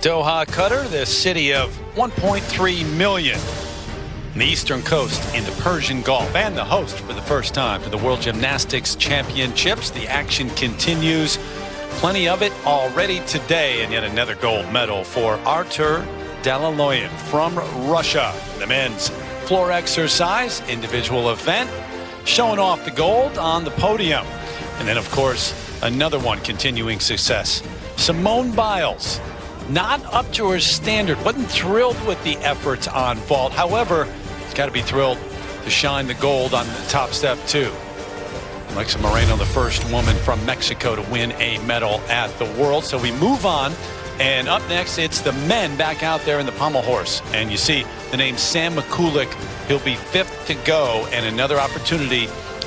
Doha, Qatar, the city of 1.3 million. On the eastern coast in the Persian Gulf, and the host for the first time to the World Gymnastics Championships. The action continues. Plenty of it already today, and yet another gold medal for Artur Dalaloyan from Russia. The men's floor exercise individual event, showing off the gold on the podium. And then, of course, another one continuing success. Simone Biles, not up to her standard. Wasn't thrilled with the efforts on vault. However, she's got to be thrilled to shine the gold on the top step, too. Alexa Moreno, the first woman from Mexico to win a medal at the World. So we move on. And up next, it's the men back out there in the pommel horse. And you see the name Sam Mikulik. He'll be fifth to go, and another opportunity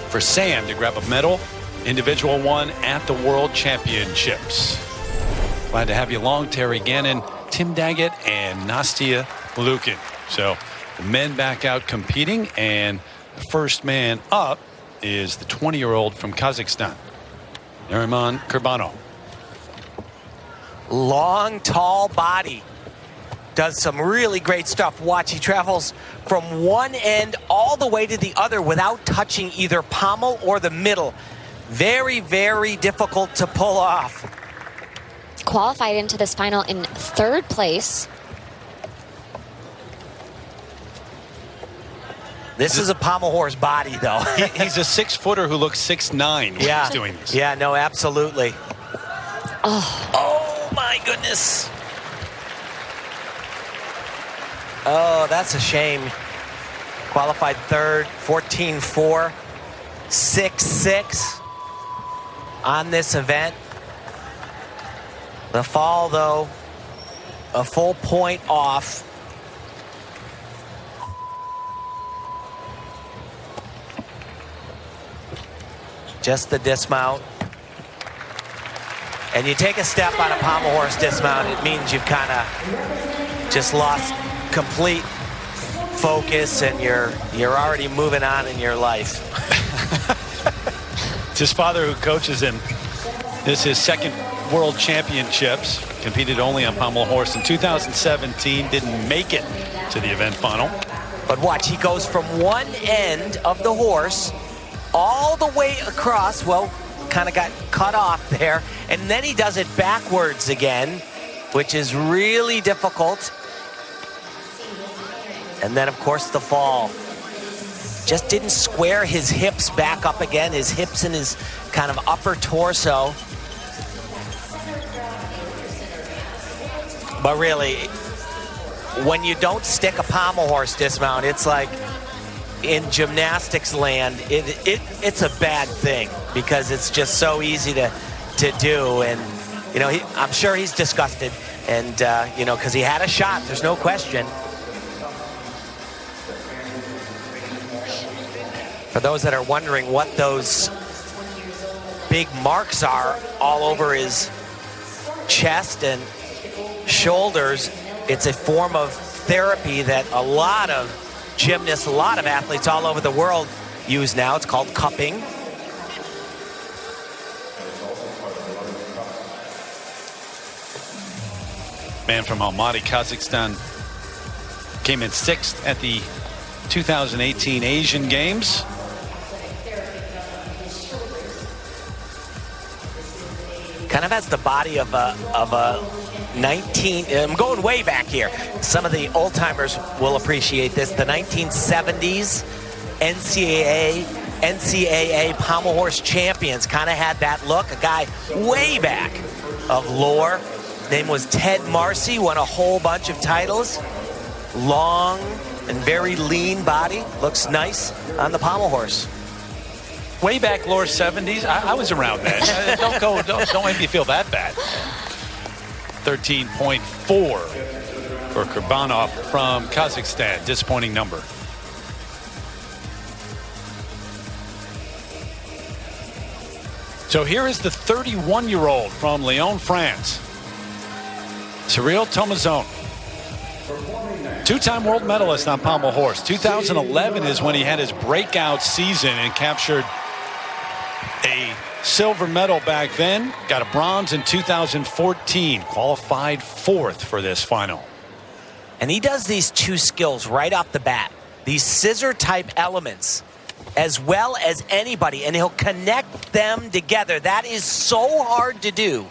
for Sam to grab a medal, individual one, at the World Championships. Glad to have you along, Terry Gannon, Tim Daggett, and Nastia Lukin. So the men back out competing, and the first man up is the 20-year-old from Kazakhstan, Nariman Kurbanov. Long, tall body. Does some really great stuff. Watch, he travels from one end all the way to the other without touching either pommel or the middle. Very, very difficult to pull off. Qualified into this final in third place. This is a pommel horse body, though. He's a 6-footer who looks 6'9" when he's doing this. Yeah, no, absolutely. Oh my goodness. Oh, that's a shame. Qualified third, 14-4, 6-6 on this event. The fall, though, a full point off. Just the dismount. And you take a step on a pommel horse dismount, it means you've kind of just lost complete focus, and you're already moving on in your life. It's his father who coaches him. This is his second World Championships. Competed only on pommel horse in 2017. Didn't make it to the event final. But watch, he goes from one end of the horse all the way across. Well, kind of got cut off there, and then he does it backwards again, which is really difficult. And then, of course, the fall. Just didn't square his hips back up again, his hips and his kind of upper torso. But really, when you don't stick a pommel horse dismount, it's like in gymnastics land, it's a bad thing, because it's just so easy to do. And, you know, I'm sure he's disgusted, and, you know, because he had a shot, there's no question. For those that are wondering what those big marks are all over his chest and shoulders, it's a form of therapy that a lot of gymnasts, a lot of athletes all over the world use now. It's called cupping. Man from Almaty, Kazakhstan, came in 6th at the 2018 Asian Games. Kind of has the body of a 19, I'm going way back here. Some of the old timers will appreciate this. The 1970s NCAA pommel horse champions kind of had that look. A guy way back of lore. His name was Ted Marcy, won a whole bunch of titles. Long and very lean body. Looks nice on the pommel horse. Way back lore 70s. I was around then. Don't make me feel that bad. 13.4 for Kurbanov from Kazakhstan. Disappointing number. So here is the 31-year-old from Lyon, France, Cyril Tomazon. Two-time world medalist on pommel horse. 2011 is when he had his breakout season and captured a silver medal back then. Got a bronze in 2014. Qualified 4th for this final. And he does these two skills right off the bat. These scissor type elements as well as anybody. And he'll connect them together. That is so hard to do.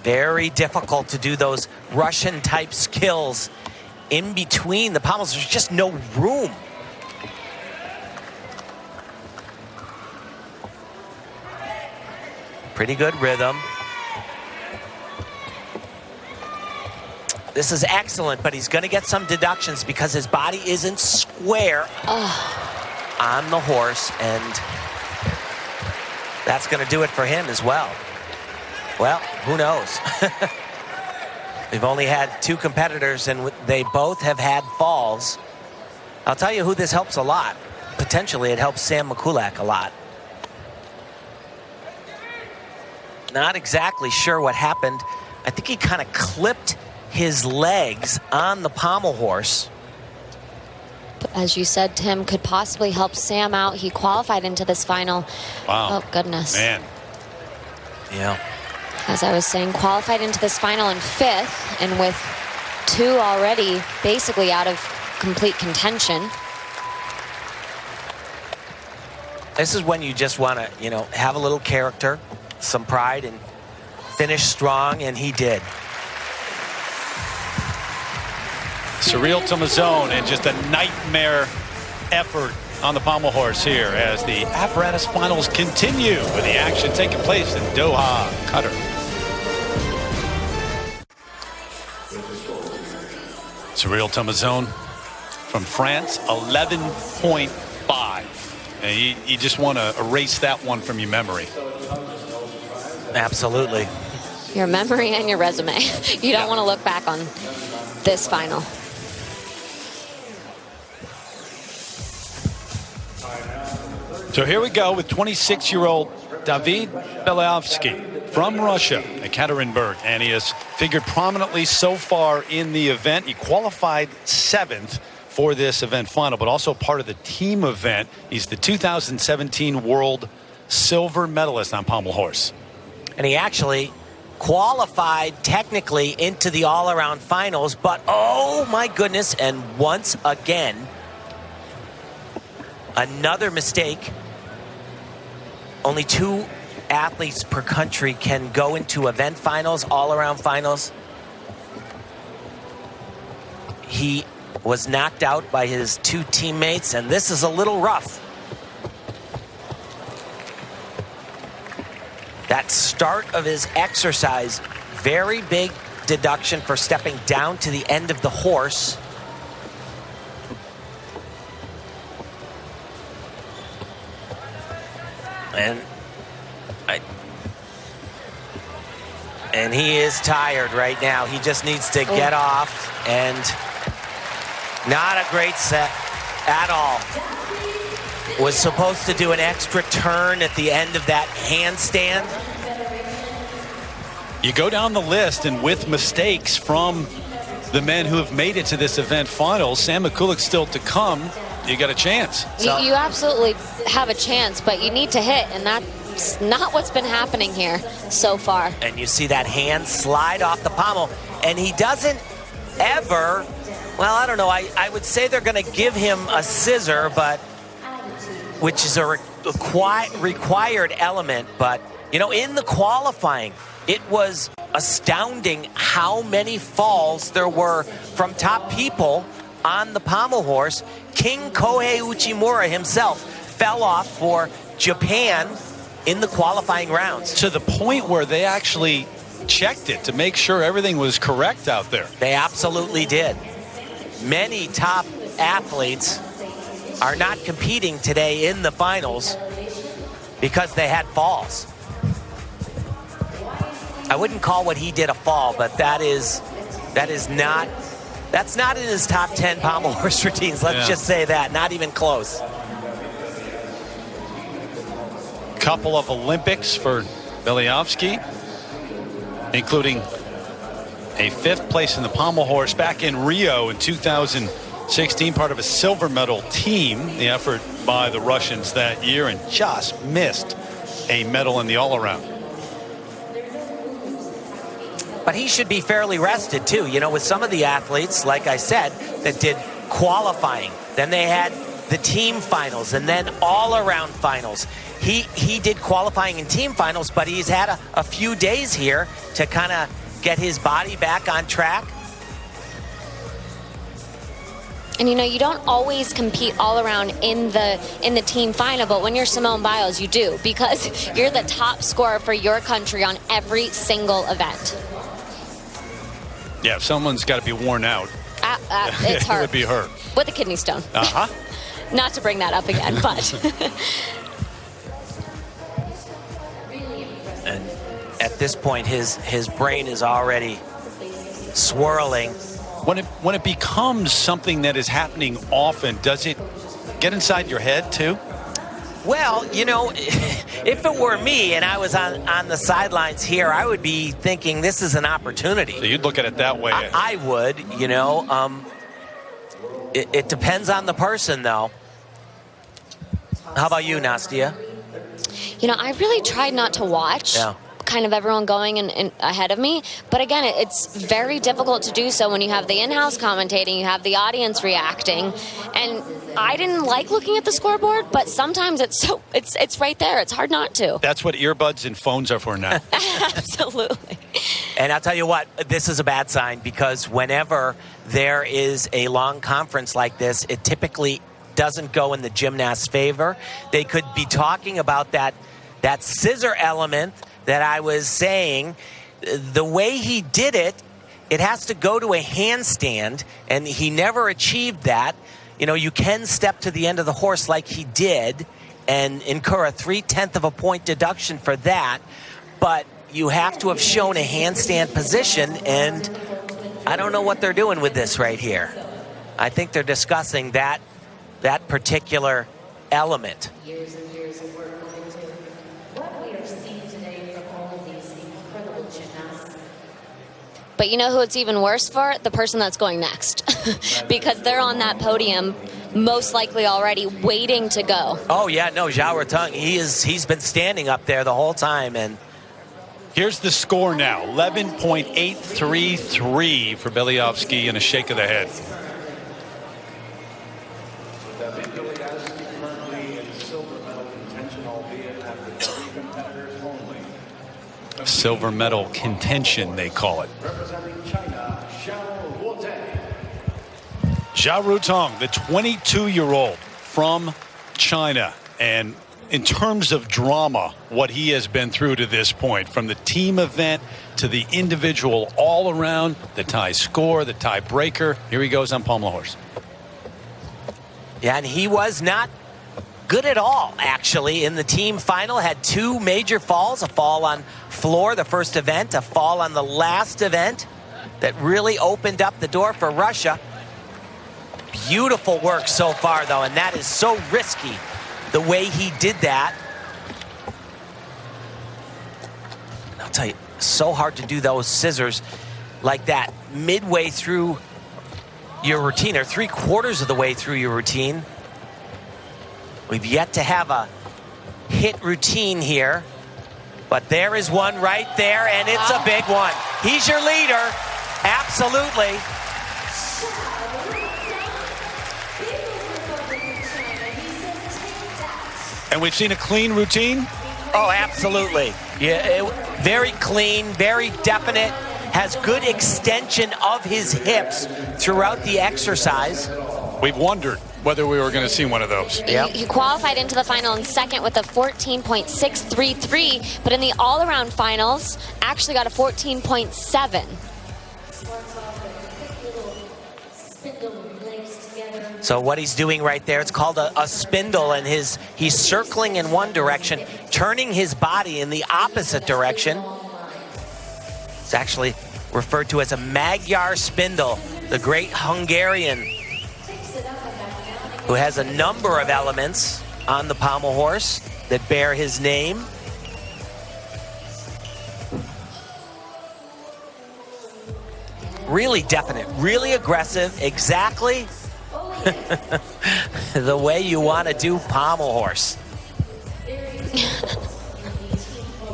Very difficult to do those Russian type skills in between the pommels. There's just no room. Pretty good rhythm. This is excellent, but he's going to get some deductions because his body isn't square on the horse, and that's going to do it for him as well. Well, who knows? We've only had 2 competitors, and they both have had falls. I'll tell you who this helps a lot. Potentially, it helps Sam Mikulak a lot. Not exactly sure what happened. I think he kind of clipped his legs on the pommel horse. As you said, Tim, could possibly help Sam out. He qualified into this final. Wow. Oh, goodness. Man. Yeah. As I was saying, qualified into this final in 5th, and with 2 already basically out of complete contention. This is when you just want to, you know, have a little character, some pride, and finish strong, and he did. Cyril Tomazone, and just a nightmare effort on the pommel horse here as the apparatus finals continue with the action taking place in Doha, Qatar. Cyril Tomazone from France, 11.5. And you just want to erase that one from your memory. Absolutely. Your memory and your resume. You don't want to look back on this final. So here we go with 26-year-old David Belyavsky from Russia, Ekaterinburg, and he has figured prominently so far in the event. He qualified 7th for this event final, but also part of the team event. He's the 2017 World Silver Medalist on pommel horse. And he actually qualified technically into the all-around finals, but oh my goodness, and once again, another mistake. Only 2 athletes per country can go into event finals, all-around finals. He was knocked out by his 2 teammates, and this is a little rough. That start of his exercise, very big deduction for stepping down to the end of the horse. And he is tired right now. He just needs to get off, and not a great set at all. Was supposed to do an extra turn at the end of that handstand. You go down the list, and with mistakes from the men who have made it to this event final, Sam Mikulak still to come, you got a chance. You absolutely have a chance, but you need to hit, and that's not what's been happening here so far. And you see that hand slide off the pommel, and he doesn't ever, well, I don't know, I would say they're going to give him a scissor, but which is a required element, but you know, in the qualifying, it was astounding how many falls there were from top people on the pommel horse. King Kohei Uchimura himself fell off for Japan in the qualifying rounds. To the point where they actually checked it to make sure everything was correct out there. They absolutely did. Many top athletes are not competing today in the finals because they had falls. I wouldn't call what he did a fall, but that's not in his top 10 pommel horse routines. Let's just say that, not even close. Couple of Olympics for Belyavsky, including a 5th place in the pommel horse back in Rio in 2000. 16, part of a silver medal team, the effort by the Russians that year, and just missed a medal in the all-around. But he should be fairly rested too. You know, with some of the athletes, like I said, that did qualifying, then they had the team finals, and then all-around finals. He did qualifying and team finals, but he's had a few days here to kind of get his body back on track. And you know, you don't always compete all around in the team final, but when you're Simone Biles, you do, because you're the top scorer for your country on every single event. Yeah, if someone's got to be worn out, it's her. It would be her. With a kidney stone. Uh-huh. Not to bring that up again, but. And at this point, his brain is already swirling. When it becomes something that is happening often, does it get inside your head too? Well, you know, if it were me and I was on the sidelines here, I would be thinking this is an opportunity. So you'd look at it that way. I would, you know. It depends on the person, though. How about you, Nastia? You know, I really tried not to watch. Yeah. Kind of everyone going in ahead of me, but again, it's very difficult to do so when you have the in-house commentating, you have the audience reacting, and I didn't like looking at the scoreboard, but sometimes it's right there. It's hard not to. That's what earbuds and phones are for now. Absolutely. And I'll tell you what, this is a bad sign, because whenever there is a long conference like this, it typically doesn't go in the gymnast's favor. They could be talking about that scissor element that I was saying. The way he did it, it has to go to a handstand, and he never achieved that. You know, you can step to the end of the horse like he did and incur a 0.3 of a point deduction for that, but you have to have shown a handstand position, and I don't know what they're doing with this right here. I think they're discussing that particular element. Years and years of work went into what we are seeing today from all of these incredible gymnasts. But you know who it's even worse for? The person that's going next. Because they're on that podium most likely already waiting to go. Oh, yeah, no, Zhao Ruteng, he's been standing up there the whole time. And here's the score now, 11.833 for Beliavsky and a shake of the head. Silver medal contention, they call it. Representing China, Zhao Ruteng, the 22-year-old from China. And in terms of drama, what he has been through to this point, from the team event to the individual all around, the tie score, the tie breaker. Here he goes on pommel horse. Yeah, and he was not good at all, actually, in the team final. Had two major falls, a fall on floor, the first event, a fall on the last event that really opened up the door for Russia. Beautiful work so far, though, and that is so risky, the way he did that. I'll tell you, so hard to do those scissors like that midway through your routine, or 3/4 of the way through your routine. We've yet to have a hit routine here, but there is one right there, and it's a big one. He's your leader, absolutely. And we've seen a clean routine. Oh, absolutely. Yeah, very clean, very definite, has good extension of his hips throughout the exercise. We've wondered whether we were going to see one of those. Yep. He qualified into the final in second with a 14.633, but in the all-around finals, actually got a 14.7. So what he's doing right there, it's called a spindle, and he's circling in one direction, turning his body in the opposite direction. It's actually referred to as a Magyar spindle, the great Hungarian who has a number of elements on the pommel horse that bear his name. Really definite, really aggressive, exactly The way you want to do pommel horse.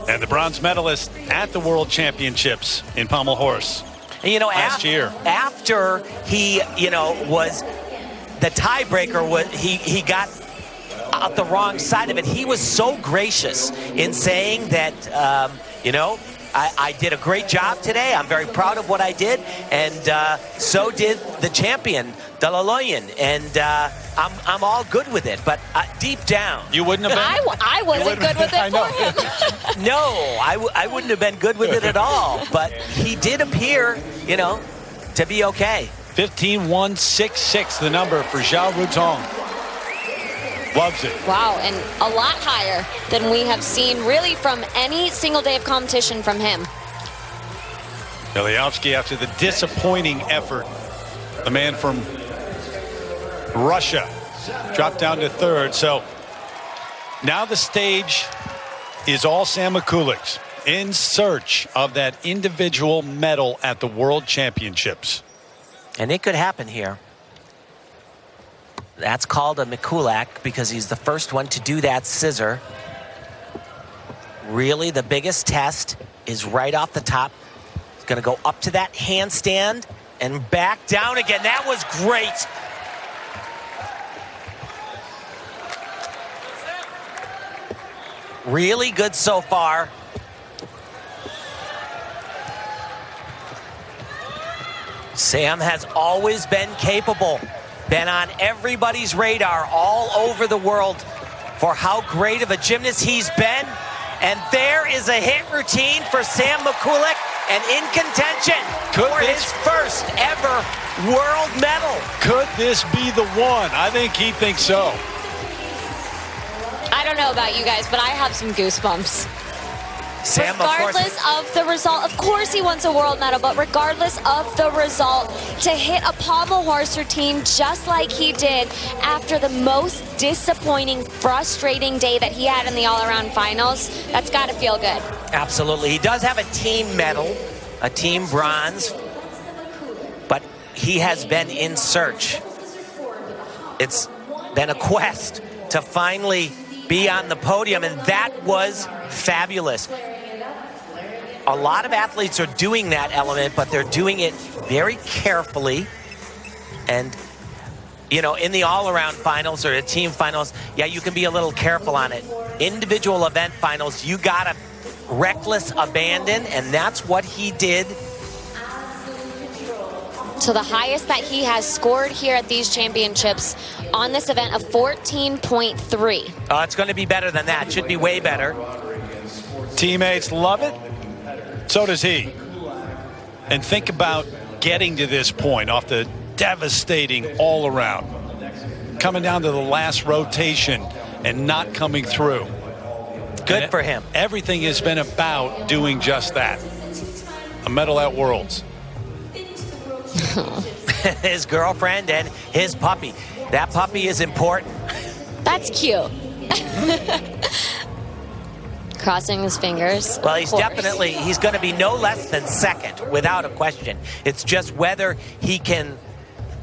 And the bronze medalist at the World Championships in pommel horse. And, you know, last year. After he, was the tiebreaker, he got out the wrong side of it. He was so gracious in saying that, I did a great job today. I'm very proud of what I did, and so did the champion, Dalaloyan, and I'm all good with it. But deep down, you wouldn't have been. I wasn't good with it for him. No, I wouldn't have been good with it at all. But he did appear, to be okay. 15-1-6-6, the number for Zhao Rutong. Loves it. Wow, and a lot higher than we have seen really from any single day of competition from him. Iliavsky, after the disappointing effort, the man from Russia dropped down to third. So now the stage is all Sam Mikulic's in search of that individual medal at the World Championships. And it could happen here. That's called a Mikulak because he's the first one to do that scissor. Really, the biggest test is right off the top. He's going to go up to that handstand and back down again. That was great. Really good so far. Sam has always been capable. Been on everybody's radar all over the world for how great of a gymnast he's been. And there is a hit routine for Sam Mikulic and in contention for his first ever world medal. Could this be the one? I think he thinks so. I don't know about you guys, but I have some goosebumps. Sam, regardless of the result, of course he wants a world medal, but regardless of the result, to hit a pommel horse routine just like he did after the most disappointing, frustrating day that he had in the all-around finals, that's got to feel good. Absolutely. He does have a team medal, a team bronze, but he has been in search. It's been a quest to finally be on the podium, and that was fabulous. A lot of athletes are doing that element, but they're doing it very carefully. And, in the all-around finals or the team finals, yeah, you can be a little careful on it. Individual event finals, you got to reckless abandon, and that's what he did. So the highest that he has scored here at these championships on this event of 14.3. Oh, it's going to be better than that. Should be way better. Teammates love it. So does he. And think about getting to this point off the devastating all-around. Coming down to the last rotation and not coming through. Good for him. Everything has been about doing just that. A medal at Worlds. His girlfriend and his puppy. That puppy is important. That's cute. Crossing his fingers. Well, he's going to be no less than second, without a question. It's just whether he can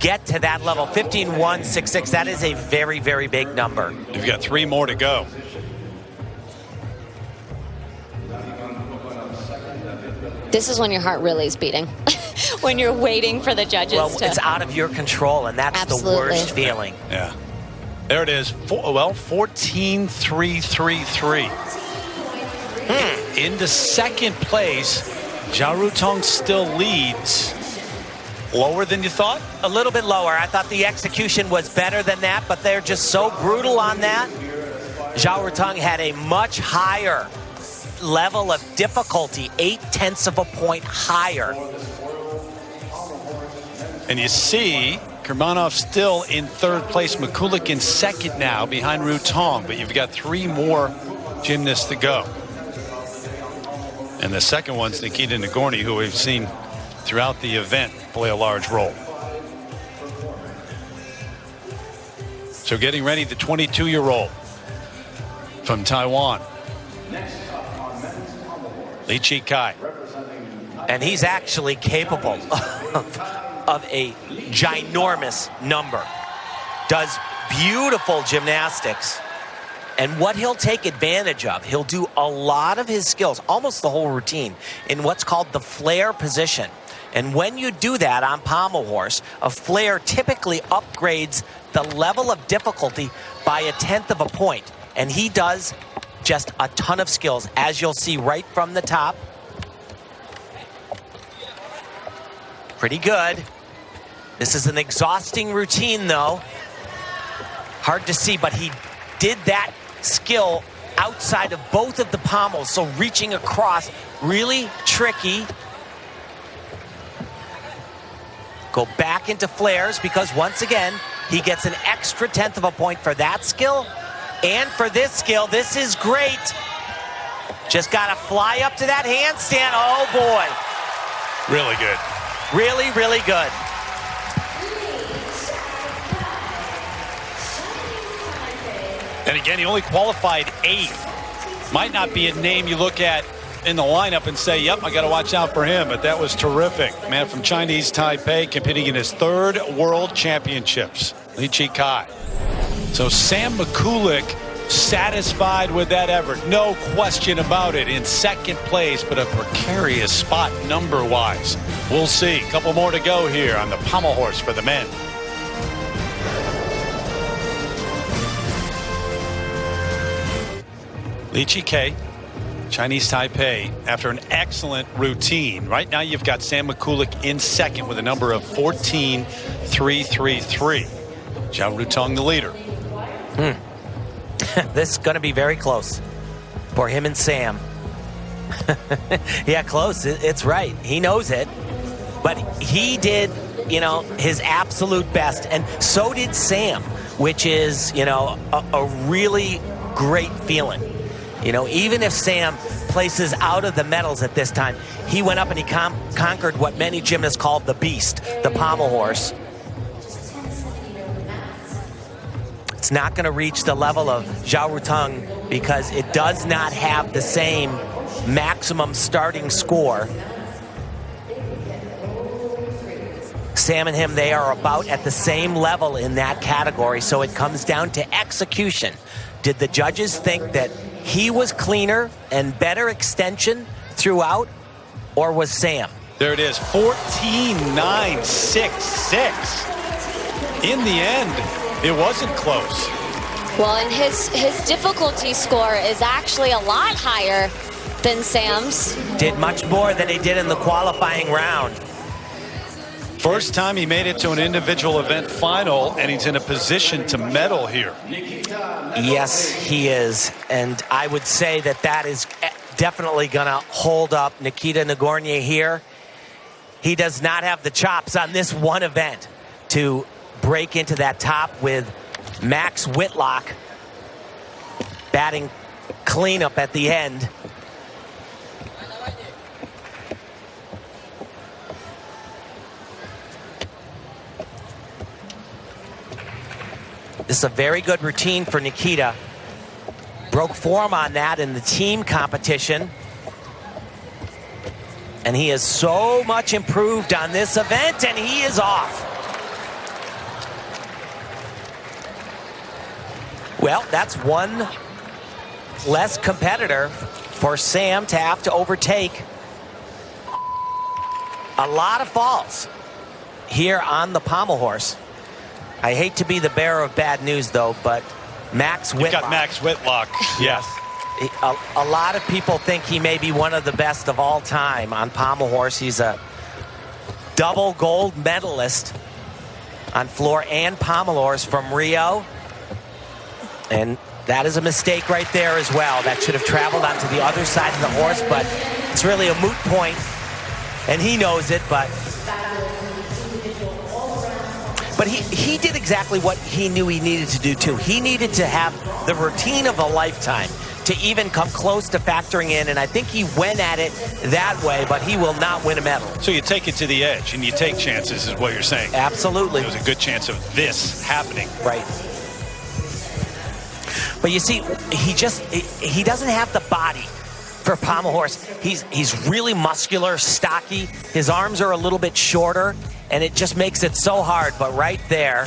get to that level. 15-1-6-6, that is a very, very big number. You've got 3 more to go. This is when your heart really is beating. When you're waiting for the judges to... It's out of your control, and that's Absolutely. The worst feeling. Yeah. There it is. 14-3-3-3. Into second place, Zhao Rutong still leads. Lower than you thought? A little bit lower. I thought the execution was better than that, but they're just so brutal on that. Zhao Rutong had a much higher level of difficulty, 0.8 of a point higher. And you see Kurmanov still in third place. Mikulic in second now behind Rutong, but you've got 3 more gymnasts to go. And the second one's Nikita Nagorny, who we've seen throughout the event play a large role. So getting ready, the 22-year-old from Taiwan, Lee Chi-kai. And he's actually capable of a ginormous number. does beautiful gymnastics. And what he'll take advantage of, he'll do a lot of his skills, almost the whole routine, in what's called the flare position. And when you do that on pommel horse, a flare typically upgrades the level of difficulty by 1/10 of a point. And he does just a ton of skills, as you'll see right from the top. Pretty good. This is an exhausting routine, though. Hard to see, but he did that skill outside of both of the pommels, so reaching across, really tricky. Go back into flares, because once again, he gets an extra 1/10 of a point for that skill. And for this skill, this is great. Just got to fly up to that handstand. Oh, boy. Really good. Really, really good. And again, he only qualified 8th. Might not be a name you look at in the lineup and say, yep, I got to watch out for him, but that was terrific. Man from Chinese Taipei, competing in his 3rd World Championships, Li Chi. So Sam Mikulik satisfied with that effort, no question about it, in 2nd place, but a precarious spot number-wise. We'll see. A couple more to go here on the pommel horse for the men. Li Chi, Chinese Taipei, after an excellent routine. Right now you've got Sam Mikulik in 2nd with a number of 14.333. Zhao Rutong the leader. This is going to be very close for him and Sam. Yeah, close. It's right. He knows it. But he did, his absolute best. And so did Sam, which is, a really great feeling. Even if Sam places out of the medals at this time, he went up and he conquered what many gymnasts call the beast, the pommel horse. It's not going to reach the level of Zhao Rutong because it does not have the same maximum starting score. Sam and him, they are about at the same level in that category, so it comes down to execution. Did the judges think that he was cleaner and better extension throughout, or was Sam? There it is, 14.966. In the end, it wasn't close. Well, and his difficulty score is actually a lot higher than Sam's. Did much more than he did in the qualifying round. First time he made it to an individual event final, and he's in a position to medal here. Yes, he is. And I would say that is definitely going to hold up Nikita Nagorny here. He does not have the chops on this one event to break into that top with Max Whitlock batting cleanup at the end. This is a very good routine for Nikita. Broke form on that in the team competition. And he is so much improved on this event, and he is off. Well, that's one less competitor for Sam to have to overtake. A lot of falls here on the pommel horse. I hate to be the bearer of bad news, though, but Max Whitlock. You've got Max Whitlock, yes. A lot of people think he may be one of the best of all time on pommel horse. He's a double gold medalist on floor and pommel horse from Rio. And that is a mistake right there as well. That should have traveled onto the other side of the horse, but it's really a moot point, and he knows it, but he did exactly what he knew he needed to do, too. He needed to have the routine of a lifetime to even come close to factoring in, and I think he went at it that way, but he will not win a medal. So you take it to the edge, and you take chances, is what you're saying. Absolutely. There's a good chance of this happening. Right. But you see, he doesn't have the body for pommel horse. He's really muscular, stocky. His arms are a little bit shorter, and it just makes it so hard. But right there,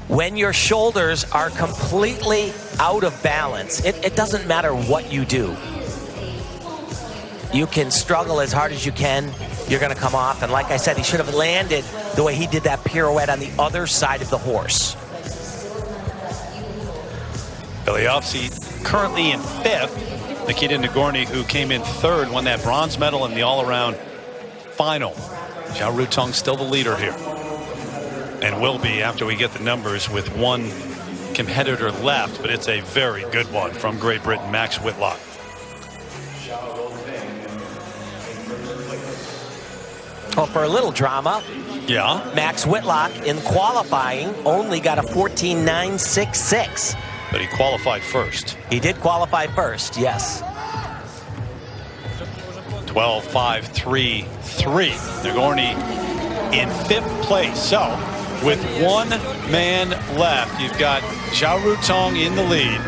when your shoulders are completely out of balance, it doesn't matter what you do. You can struggle as hard as you can. You're going to come off. And like I said, he should have landed the way he did that pirouette on the other side of the horse. Beliovsky currently in 5th. Nikita Nagorny, who came in 3rd, won that bronze medal in the all-around final. Zhao Rutong still the leader here. And will be after we get the numbers with one competitor left, but it's a very good one from Great Britain, Max Whitlock. Well, for a little drama, yeah, Max Whitlock in qualifying only got a 14.966. But he qualified first. He did qualify first, yes. 12.533. Nagorny in 5th place. So with one man left, you've got Zhao Rutong in the lead,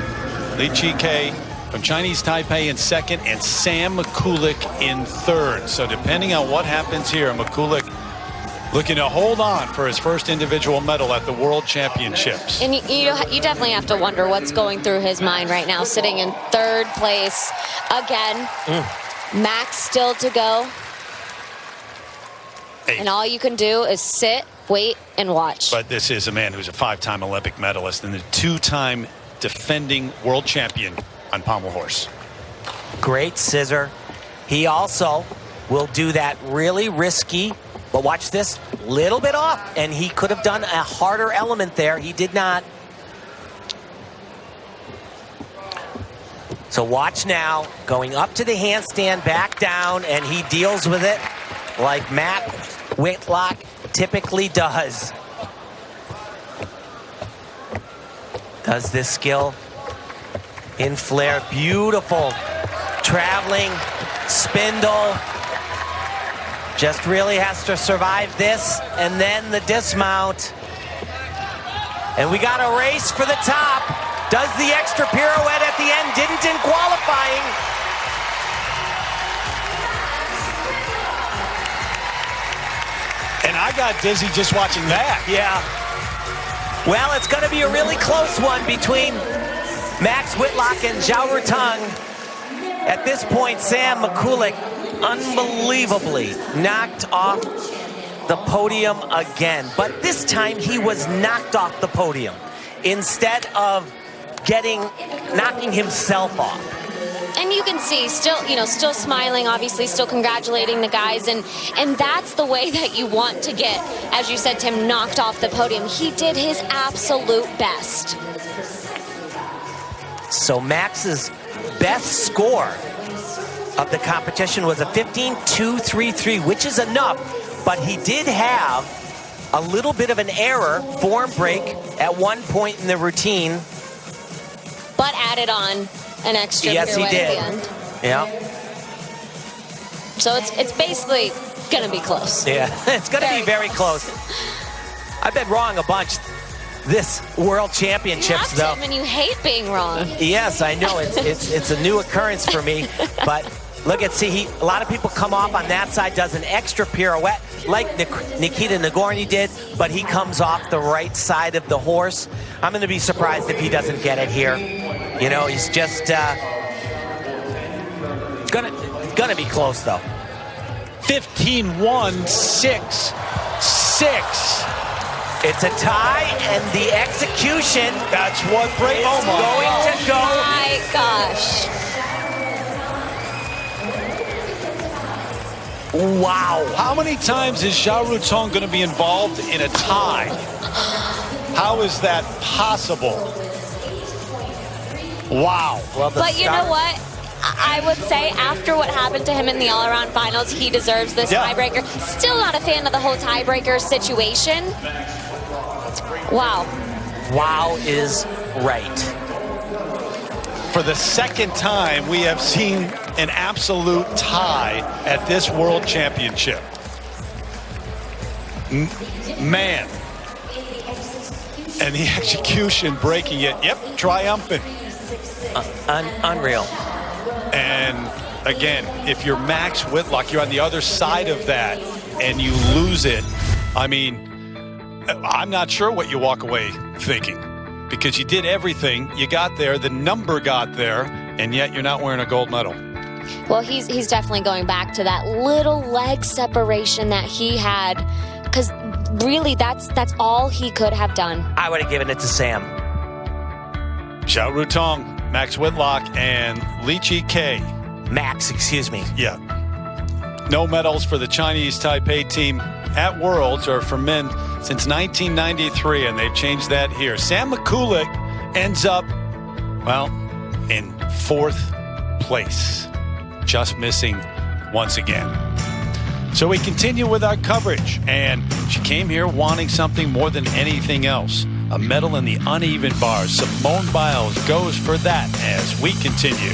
Li Qike from Chinese Taipei in 2nd, and Sam Mikulik in 3rd. So depending on what happens here, Mikulik looking to hold on for his first individual medal at the World Championships. And you definitely have to wonder what's going through his mind right now, sitting in 3rd place again. Max still to go. 8th. And all you can do is sit, wait, and watch. But this is a man who's a 5-time Olympic medalist and a 2-time defending world champion on pommel horse. Great scissor. He also will do that really risky, but watch this, little bit off, and he could have done a harder element there. He did not. So watch now, going up to the handstand, back down, and he deals with it like Matt Whitlock typically does. Does this skill in flare. Beautiful traveling spindle. Just really has to survive this and then the dismount. And we got a race for the top. Does the extra pirouette at the end. Didn't in qualifying. And I got dizzy just watching that. Yeah. Well, it's going to be a really close one between Max Whitlock and Zhao Rutong. At this point, Sam Mikulik unbelievably knocked off the podium again. But this time he was knocked off the podium instead of knocking himself off. And you can see still smiling, obviously still congratulating the guys, and that's the way that you want to get, as you said, Tim, knocked off the podium. He did his absolute best. So Max's best score of the competition was a 15.233, which is enough, but he did have a little bit of an error, form break at one point in the routine. But added on an extra yes, he pirouette did. at the end. Yeah. So it's basically gonna be close. Yeah, it's gonna be very close. I've been wrong a bunch this World Championships, you have, though. Tim, and you hate being wrong. Yes, I know. It's a new occurrence for me. But look at, a lot of people come off on that side, does an extra pirouette like Nikita Nagorny did, but he comes off the right side of the horse. I'm going to be surprised if he doesn't get it here. You know, he's just gonna be close, though. 15-1, 6-6. It's a tie, and the execution. That's what breaks going to go. Oh my gosh. Wow. How many times is Zhao Rutong going to be involved in a tie? How is that possible? Wow. Well, but you know what? I would say after what happened to him in the all-around finals, he deserves this tiebreaker. Still not a fan of the whole tiebreaker situation. Wow. Wow is right. For the second time, we have seen an absolute tie at this World Championship. Man. And the execution breaking it. Yep, triumphant. Unreal. And again, if you're Max Whitlock, you're on the other side of that and you lose it. I mean, I'm not sure what you walk away thinking? Because you did everything. You got there. The number got there. And yet you're not wearing a gold medal. Well, he's definitely going back to that little leg separation that he had. Because really, that's all he could have done. I would have given it to Sam. Xiao Rutong, Max Whitlock, and Li Chi K. Max, excuse me. Yeah. No medals for the Chinese Taipei team at Worlds or for men since 1993, and they've changed that here. Sam Mikulik ends up, well, in 4th place, just missing once again. So we continue with our coverage, and she came here wanting something more than anything else, a medal in the uneven bars. Simone Biles goes for that as we continue.